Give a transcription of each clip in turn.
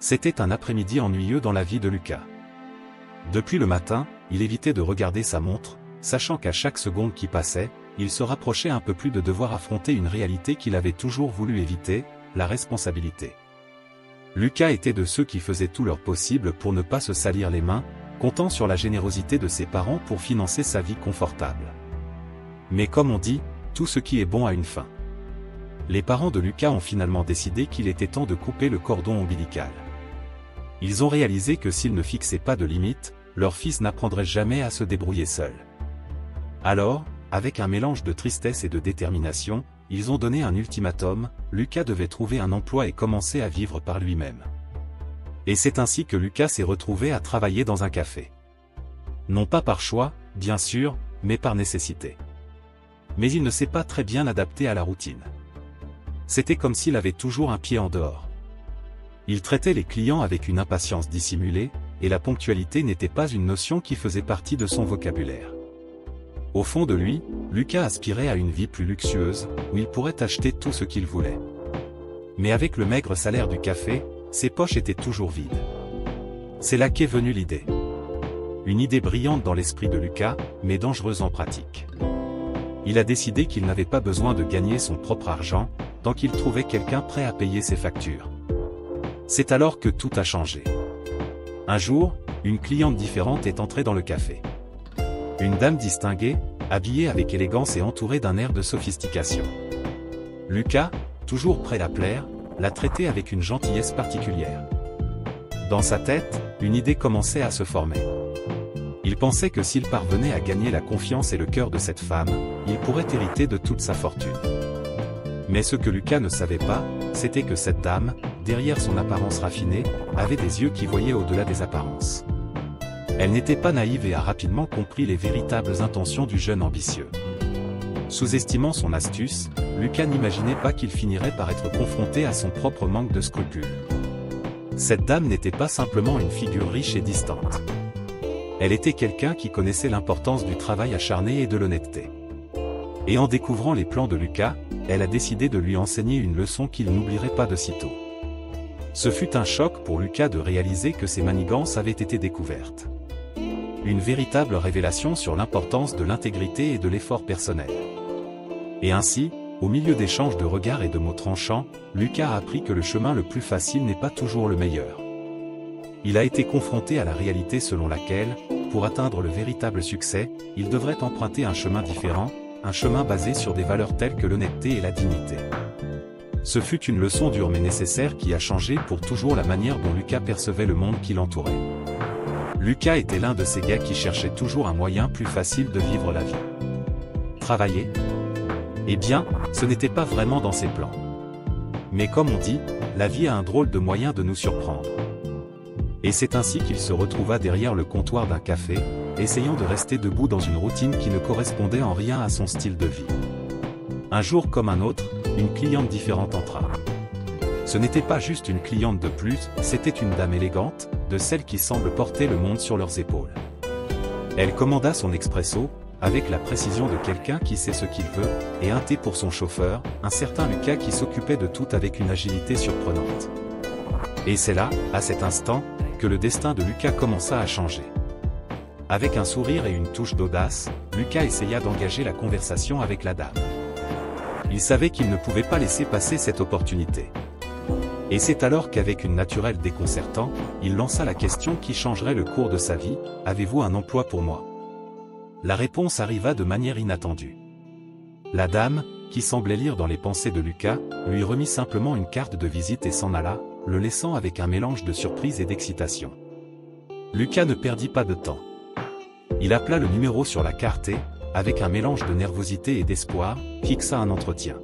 C'était un après-midi ennuyeux dans la vie de Lucas. Depuis le matin, il évitait de regarder sa montre, sachant qu'à chaque seconde qui passait, il se rapprochait un peu plus de devoir affronter une réalité qu'il avait toujours voulu éviter, la responsabilité. Lucas était de ceux qui faisaient tout leur possible pour ne pas se salir les mains, comptant sur la générosité de ses parents pour financer sa vie confortable. Mais comme on dit, tout ce qui est bon a une fin. Les parents de Lucas ont finalement décidé qu'il était temps de couper le cordon ombilical. Ils ont réalisé que s'ils ne fixaient pas de limite, leur fils n'apprendrait jamais à se débrouiller seul. Alors, avec un mélange de tristesse et de détermination, ils ont donné un ultimatum, Lucas devait trouver un emploi et commencer à vivre par lui-même. Et c'est ainsi que Lucas s'est retrouvé à travailler dans un café. Non pas par choix, bien sûr, mais par nécessité. Mais il ne s'est pas très bien adapté à la routine. C'était comme s'il avait toujours un pied en dehors. Il traitait les clients avec une impatience dissimulée, et la ponctualité n'était pas une notion qui faisait partie de son vocabulaire. Au fond de lui, Lucas aspirait à une vie plus luxueuse, où il pourrait acheter tout ce qu'il voulait. Mais avec le maigre salaire du café, ses poches étaient toujours vides. C'est là qu'est venue l'idée. Une idée brillante dans l'esprit de Lucas, mais dangereuse en pratique. Il a décidé qu'il n'avait pas besoin de gagner son propre argent, tant qu'il trouvait quelqu'un prêt à payer ses factures. C'est alors que tout a changé. Un jour, une cliente différente est entrée dans le café. Une dame distinguée, habillée avec élégance et entourée d'un air de sophistication. Lucas, toujours prêt à plaire, l'a traitée avec une gentillesse particulière. Dans sa tête, une idée commençait à se former. Il pensait que s'il parvenait à gagner la confiance et le cœur de cette femme, il pourrait hériter de toute sa fortune. Mais ce que Lucas ne savait pas, c'était que cette dame, derrière son apparence raffinée, avait des yeux qui voyaient au-delà des apparences. Elle n'était pas naïve et a rapidement compris les véritables intentions du jeune ambitieux. Sous-estimant son astuce, Lucas n'imaginait pas qu'il finirait par être confronté à son propre manque de scrupules. Cette dame n'était pas simplement une figure riche et distante. Elle était quelqu'un qui connaissait l'importance du travail acharné et de l'honnêteté. Et en découvrant les plans de Lucas, elle a décidé de lui enseigner une leçon qu'il n'oublierait pas de sitôt. Ce fut un choc pour Lucas de réaliser que ses manigances avaient été découvertes. Une véritable révélation sur l'importance de l'intégrité et de l'effort personnel. Et ainsi, au milieu d'échanges de regards et de mots tranchants, Lucas a appris que le chemin le plus facile n'est pas toujours le meilleur. Il a été confronté à la réalité selon laquelle, pour atteindre le véritable succès, il devrait emprunter un chemin différent, un chemin basé sur des valeurs telles que l'honnêteté et la dignité. Ce fut une leçon dure mais nécessaire qui a changé pour toujours la manière dont Lucas percevait le monde qui l'entourait. Lucas était l'un de ces gars qui cherchaient toujours un moyen plus facile de vivre la vie. Travailler? Eh bien, ce n'était pas vraiment dans ses plans. Mais comme on dit, la vie a un drôle de moyen de nous surprendre. Et c'est ainsi qu'il se retrouva derrière le comptoir d'un café, essayant de rester debout dans une routine qui ne correspondait en rien à son style de vie. Un jour comme un autre, une cliente différente entra. Ce n'était pas juste une cliente de plus, c'était une dame élégante, de celles qui semblent porter le monde sur leurs épaules. Elle commanda son expresso, avec la précision de quelqu'un qui sait ce qu'il veut, et un thé pour son chauffeur, un certain Lucas qui s'occupait de tout avec une agilité surprenante. Et c'est là, à cet instant, que le destin de Lucas commença à changer. Avec un sourire et une touche d'audace, Lucas essaya d'engager la conversation avec la dame. Il savait qu'il ne pouvait pas laisser passer cette opportunité. Et c'est alors qu'avec une naturelle déconcertant, il lança la question qui changerait le cours de sa vie, « Avez-vous un emploi pour moi ?» La réponse arriva de manière inattendue. La dame, qui semblait lire dans les pensées de Lucas, lui remit simplement une carte de visite et s'en alla, le laissant avec un mélange de surprise et d'excitation. Lucas ne perdit pas de temps. Il appela le numéro sur la carte et, avec un mélange de nervosité et d'espoir, fixa un entretien.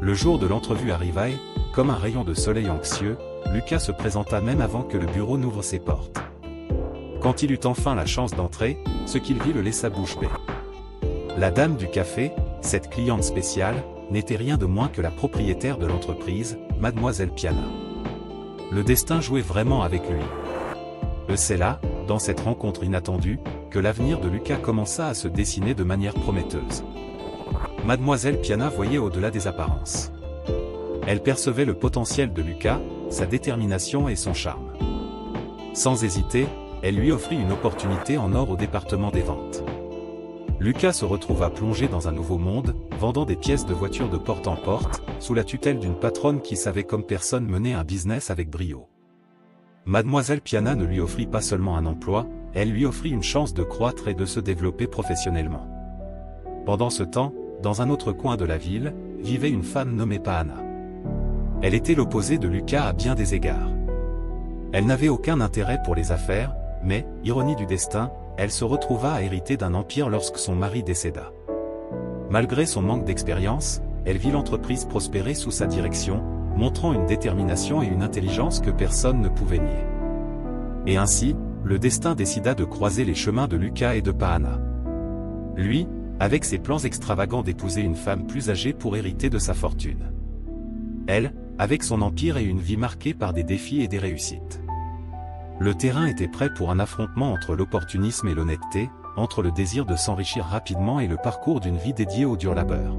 Le jour de l'entrevue arriva et, comme un rayon de soleil anxieux, Lucas se présenta même avant que le bureau n'ouvre ses portes. Quand il eut enfin la chance d'entrer, ce qu'il vit le laissa bouche bée. La dame du café, cette cliente spéciale, n'était rien de moins que la propriétaire de l'entreprise, Mademoiselle Piana. Le destin jouait vraiment avec lui. Et c'est là, dans cette rencontre inattendue, que l'avenir de Lucas commença à se dessiner de manière prometteuse. Mademoiselle Piana voyait au-delà des apparences. Elle percevait le potentiel de Lucas, sa détermination et son charme. Sans hésiter, elle lui offrit une opportunité en or au département des ventes. Lucas se retrouva plongé dans un nouveau monde, vendant des pièces de voitures de porte en porte, sous la tutelle d'une patronne qui savait comme personne mener un business avec brio. Mademoiselle Piana ne lui offrit pas seulement un emploi, elle lui offrit une chance de croître et de se développer professionnellement. Pendant ce temps, dans un autre coin de la ville, vivait une femme nommée Paana. Elle était l'opposé de Lucas à bien des égards. Elle n'avait aucun intérêt pour les affaires, mais, ironie du destin, elle se retrouva à hériter d'un empire lorsque son mari décéda. Malgré son manque d'expérience, elle vit l'entreprise prospérer sous sa direction, montrant une détermination et une intelligence que personne ne pouvait nier. Et ainsi, le destin décida de croiser les chemins de Lucas et de Paana. Lui, avec ses plans extravagants d'épouser une femme plus âgée pour hériter de sa fortune. Elle, avec son empire et une vie marquée par des défis et des réussites. Le terrain était prêt pour un affrontement entre l'opportunisme et l'honnêteté, entre le désir de s'enrichir rapidement et le parcours d'une vie dédiée au dur labeur.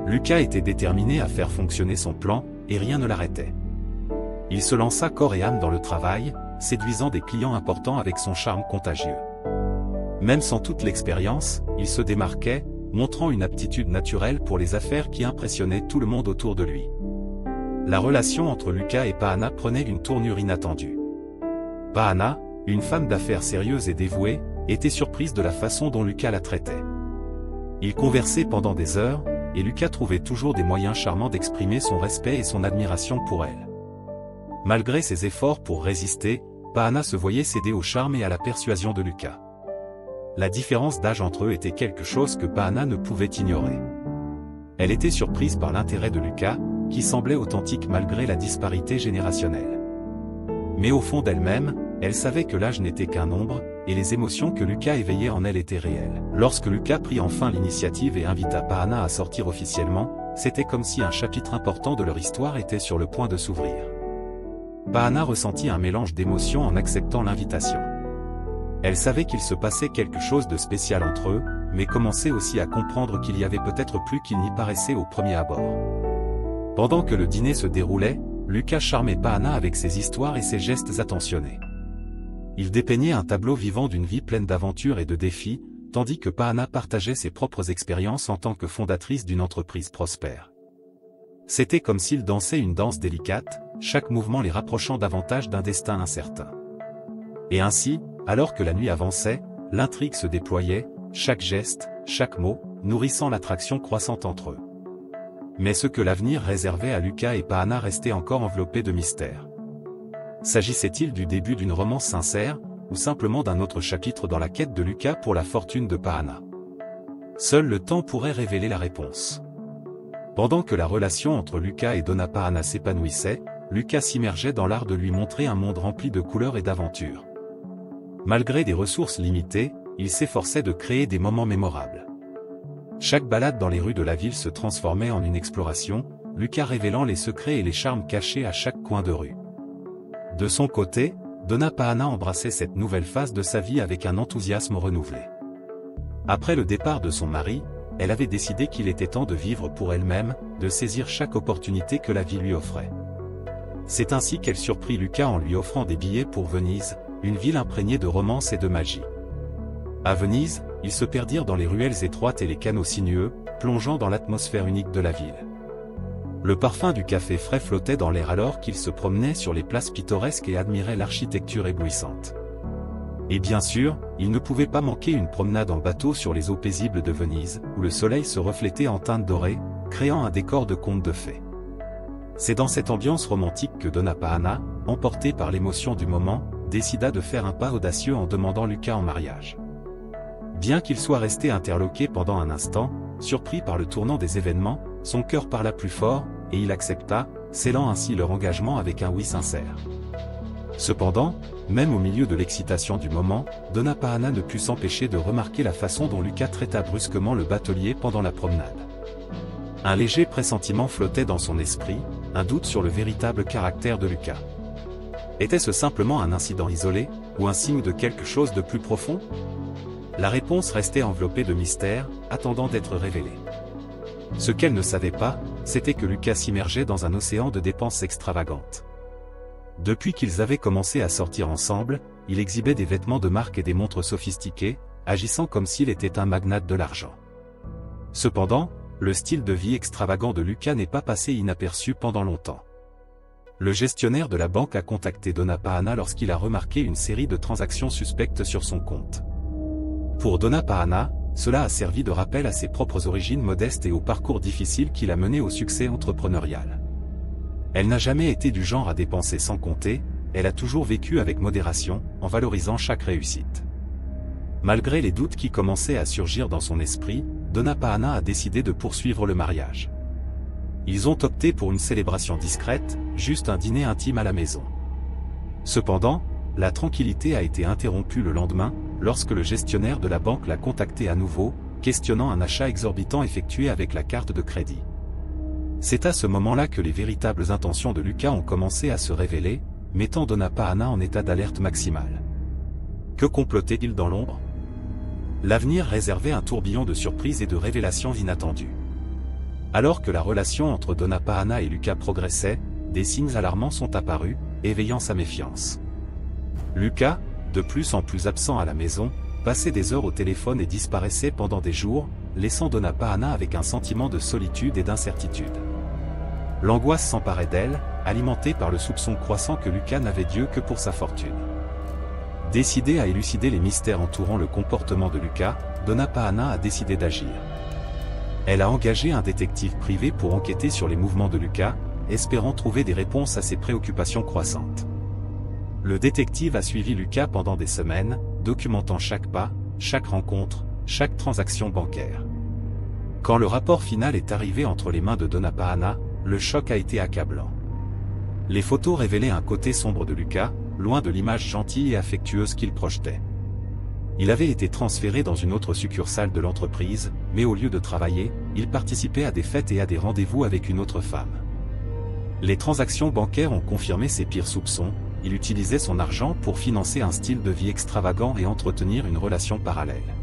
Lucas était déterminé à faire fonctionner son plan, et rien ne l'arrêtait. Il se lança corps et âme dans le travail, séduisant des clients importants avec son charme contagieux. Même sans toute l'expérience, il se démarquait, montrant une aptitude naturelle pour les affaires qui impressionnait tout le monde autour de lui. La relation entre Lucas et Paana prenait une tournure inattendue. Paana, une femme d'affaires sérieuse et dévouée, était surprise de la façon dont Lucas la traitait. Ils conversaient pendant des heures, et Lucas trouvait toujours des moyens charmants d'exprimer son respect et son admiration pour elle. Malgré ses efforts pour résister, Paana se voyait céder au charme et à la persuasion de Lucas. La différence d'âge entre eux était quelque chose que Paana ne pouvait ignorer. Elle était surprise par l'intérêt de Lucas, qui semblait authentique malgré la disparité générationnelle. Mais au fond d'elle-même, elle savait que l'âge n'était qu'un nombre, et les émotions que Lucas éveillait en elle étaient réelles. Lorsque Lucas prit enfin l'initiative et invita Paana à sortir officiellement, c'était comme si un chapitre important de leur histoire était sur le point de s'ouvrir. Paana ressentit un mélange d'émotions en acceptant l'invitation. Elle savait qu'il se passait quelque chose de spécial entre eux, mais commençait aussi à comprendre qu'il y avait peut-être plus qu'il n'y paraissait au premier abord. Pendant que le dîner se déroulait, Lucas charmait Paana avec ses histoires et ses gestes attentionnés. Il dépeignait un tableau vivant d'une vie pleine d'aventures et de défis, tandis que Paana partageait ses propres expériences en tant que fondatrice d'une entreprise prospère. C'était comme s'ils dansaient une danse délicate, chaque mouvement les rapprochant davantage d'un destin incertain. Et ainsi, alors que la nuit avançait, l'intrigue se déployait, chaque geste, chaque mot, nourrissant l'attraction croissante entre eux. Mais ce que l'avenir réservait à Lucas et Paana restait encore enveloppé de mystère. S'agissait-il du début d'une romance sincère, ou simplement d'un autre chapitre dans la quête de Lucas pour la fortune de Paana? Seul le temps pourrait révéler la réponse. Pendant que la relation entre Lucas et Donna Paana s'épanouissait, Lucas s'immergeait dans l'art de lui montrer un monde rempli de couleurs et d'aventures. Malgré des ressources limitées, il s'efforçait de créer des moments mémorables. Chaque balade dans les rues de la ville se transformait en une exploration, Lucas révélant les secrets et les charmes cachés à chaque coin de rue. De son côté, Donna Paana embrassait cette nouvelle phase de sa vie avec un enthousiasme renouvelé. Après le départ de son mari, elle avait décidé qu'il était temps de vivre pour elle-même, de saisir chaque opportunité que la vie lui offrait. C'est ainsi qu'elle surprit Lucas en lui offrant des billets pour Venise, une ville imprégnée de romance et de magie. À Venise, ils se perdirent dans les ruelles étroites et les canaux sinueux, plongeant dans l'atmosphère unique de la ville. Le parfum du café frais flottait dans l'air alors qu'ils se promenaient sur les places pittoresques et admiraient l'architecture éblouissante. Et bien sûr, il ne pouvait pas manquer une promenade en bateau sur les eaux paisibles de Venise, où le soleil se reflétait en teinte dorée, créant un décor de conte de fées. C'est dans cette ambiance romantique que Donna Paana, emportée par l'émotion du moment, décida de faire un pas audacieux en demandant Lucas en mariage. Bien qu'il soit resté interloqué pendant un instant, surpris par le tournant des événements, son cœur parla plus fort, et il accepta, scellant ainsi leur engagement avec un oui sincère. Cependant, même au milieu de l'excitation du moment, Donna Paana ne put s'empêcher de remarquer la façon dont Lucas traita brusquement le batelier pendant la promenade. Un léger pressentiment flottait dans son esprit, un doute sur le véritable caractère de Lucas. Était-ce simplement un incident isolé, ou un signe de quelque chose de plus profond? La réponse restait enveloppée de mystère, attendant d'être révélée. Ce qu'elle ne savait pas, c'était que Lucas s'immergeait dans un océan de dépenses extravagantes. Depuis qu'ils avaient commencé à sortir ensemble, il exhibait des vêtements de marque et des montres sophistiquées, agissant comme s'il était un magnate de l'argent. Cependant, le style de vie extravagant de Luca n'est pas passé inaperçu pendant longtemps. Le gestionnaire de la banque a contacté Donna Paana lorsqu'il a remarqué une série de transactions suspectes sur son compte. Pour Donna Paana, cela a servi de rappel à ses propres origines modestes et au parcours difficile qui l'a mené au succès entrepreneurial. Elle n'a jamais été du genre à dépenser sans compter, elle a toujours vécu avec modération, en valorisant chaque réussite. Malgré les doutes qui commençaient à surgir dans son esprit, Donna Paana a décidé de poursuivre le mariage. Ils ont opté pour une célébration discrète, juste un dîner intime à la maison. Cependant, la tranquillité a été interrompue le lendemain, lorsque le gestionnaire de la banque l'a contacté à nouveau, questionnant un achat exorbitant effectué avec la carte de crédit. C'est à ce moment-là que les véritables intentions de Luca ont commencé à se révéler, mettant Donna Paana en état d'alerte maximale. Que complotait-il dans l'ombre? L'avenir réservait un tourbillon de surprises et de révélations inattendues. Alors que la relation entre Donna Paana et Luca progressait, des signes alarmants sont apparus, éveillant sa méfiance. Luca, de plus en plus absent à la maison, passait des heures au téléphone et disparaissait pendant des jours, laissant Donna Paana avec un sentiment de solitude et d'incertitude. L'angoisse s'emparait d'elle, alimentée par le soupçon croissant que Luca n'avait Dieu que pour sa fortune. Décidée à élucider les mystères entourant le comportement de Luca, Donna Paana a décidé d'agir. Elle a engagé un détective privé pour enquêter sur les mouvements de Luca, espérant trouver des réponses à ses préoccupations croissantes. Le détective a suivi Luca pendant des semaines, documentant chaque pas, chaque rencontre, chaque transaction bancaire. Quand le rapport final est arrivé entre les mains de Donna Paana, le choc a été accablant. Les photos révélaient un côté sombre de Luca, loin de l'image gentille et affectueuse qu'il projetait. Il avait été transféré dans une autre succursale de l'entreprise, mais au lieu de travailler, il participait à des fêtes et à des rendez-vous avec une autre femme. Les transactions bancaires ont confirmé ses pires soupçons, il utilisait son argent pour financer un style de vie extravagant et entretenir une relation parallèle.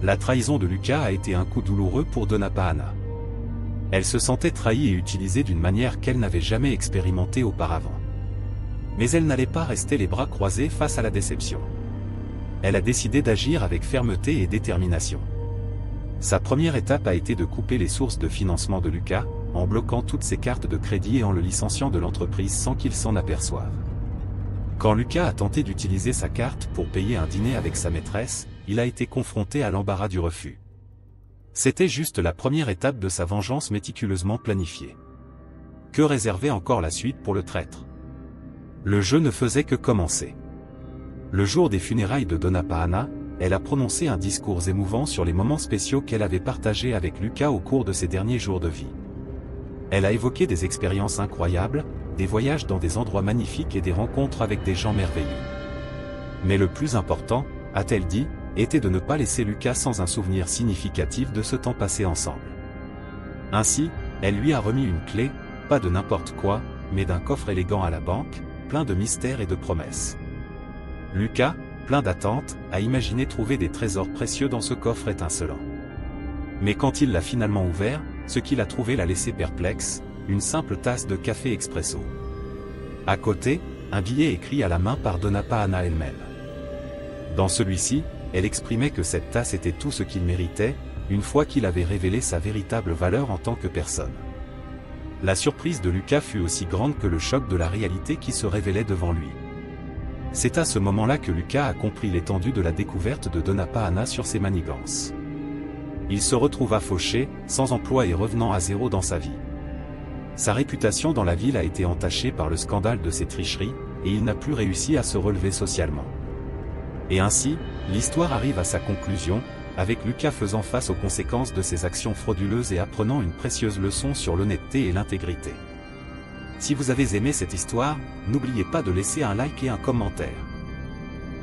La trahison de Luca a été un coup douloureux pour Donna Paana. Elle se sentait trahie et utilisée d'une manière qu'elle n'avait jamais expérimentée auparavant. Mais elle n'allait pas rester les bras croisés face à la déception. Elle a décidé d'agir avec fermeté et détermination. Sa première étape a été de couper les sources de financement de Luca, en bloquant toutes ses cartes de crédit et en le licenciant de l'entreprise sans qu'il s'en aperçoive. Quand Luca a tenté d'utiliser sa carte pour payer un dîner avec sa maîtresse, il a été confronté à l'embarras du refus. C'était juste la première étape de sa vengeance méticuleusement planifiée. Que réservait encore la suite pour le traître? Le jeu ne faisait que commencer. Le jour des funérailles de Donna Paana, elle a prononcé un discours émouvant sur les moments spéciaux qu'elle avait partagés avec Luca au cours de ses derniers jours de vie. Elle a évoqué des expériences incroyables, des voyages dans des endroits magnifiques et des rencontres avec des gens merveilleux. Mais le plus important, a-t-elle dit, était de ne pas laisser Luca sans un souvenir significatif de ce temps passé ensemble. Ainsi, elle lui a remis une clé, pas de n'importe quoi, mais d'un coffre élégant à la banque, plein de mystères et de promesses. Luca, plein d'attentes, a imaginé trouver des trésors précieux dans ce coffre étincelant. Mais quand il l'a finalement ouvert, ce qu'il a trouvé l'a laissé perplexe, une simple tasse de café expresso. À côté, un billet écrit à la main par Donna Paana elle-même. Dans celui-ci, elle exprimait que cette tasse était tout ce qu'il méritait, une fois qu'il avait révélé sa véritable valeur en tant que personne. La surprise de Luca fut aussi grande que le choc de la réalité qui se révélait devant lui. C'est à ce moment-là que Luca a compris l'étendue de la découverte de Donna Paana sur ses manigances. Il se retrouva fauché, sans emploi et revenant à zéro dans sa vie. Sa réputation dans la ville a été entachée par le scandale de ses tricheries, et il n'a plus réussi à se relever socialement. Et ainsi, l'histoire arrive à sa conclusion, avec Luca faisant face aux conséquences de ses actions frauduleuses et apprenant une précieuse leçon sur l'honnêteté et l'intégrité. Si vous avez aimé cette histoire, n'oubliez pas de laisser un like et un commentaire.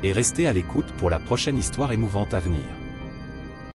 Et restez à l'écoute pour la prochaine histoire émouvante à venir.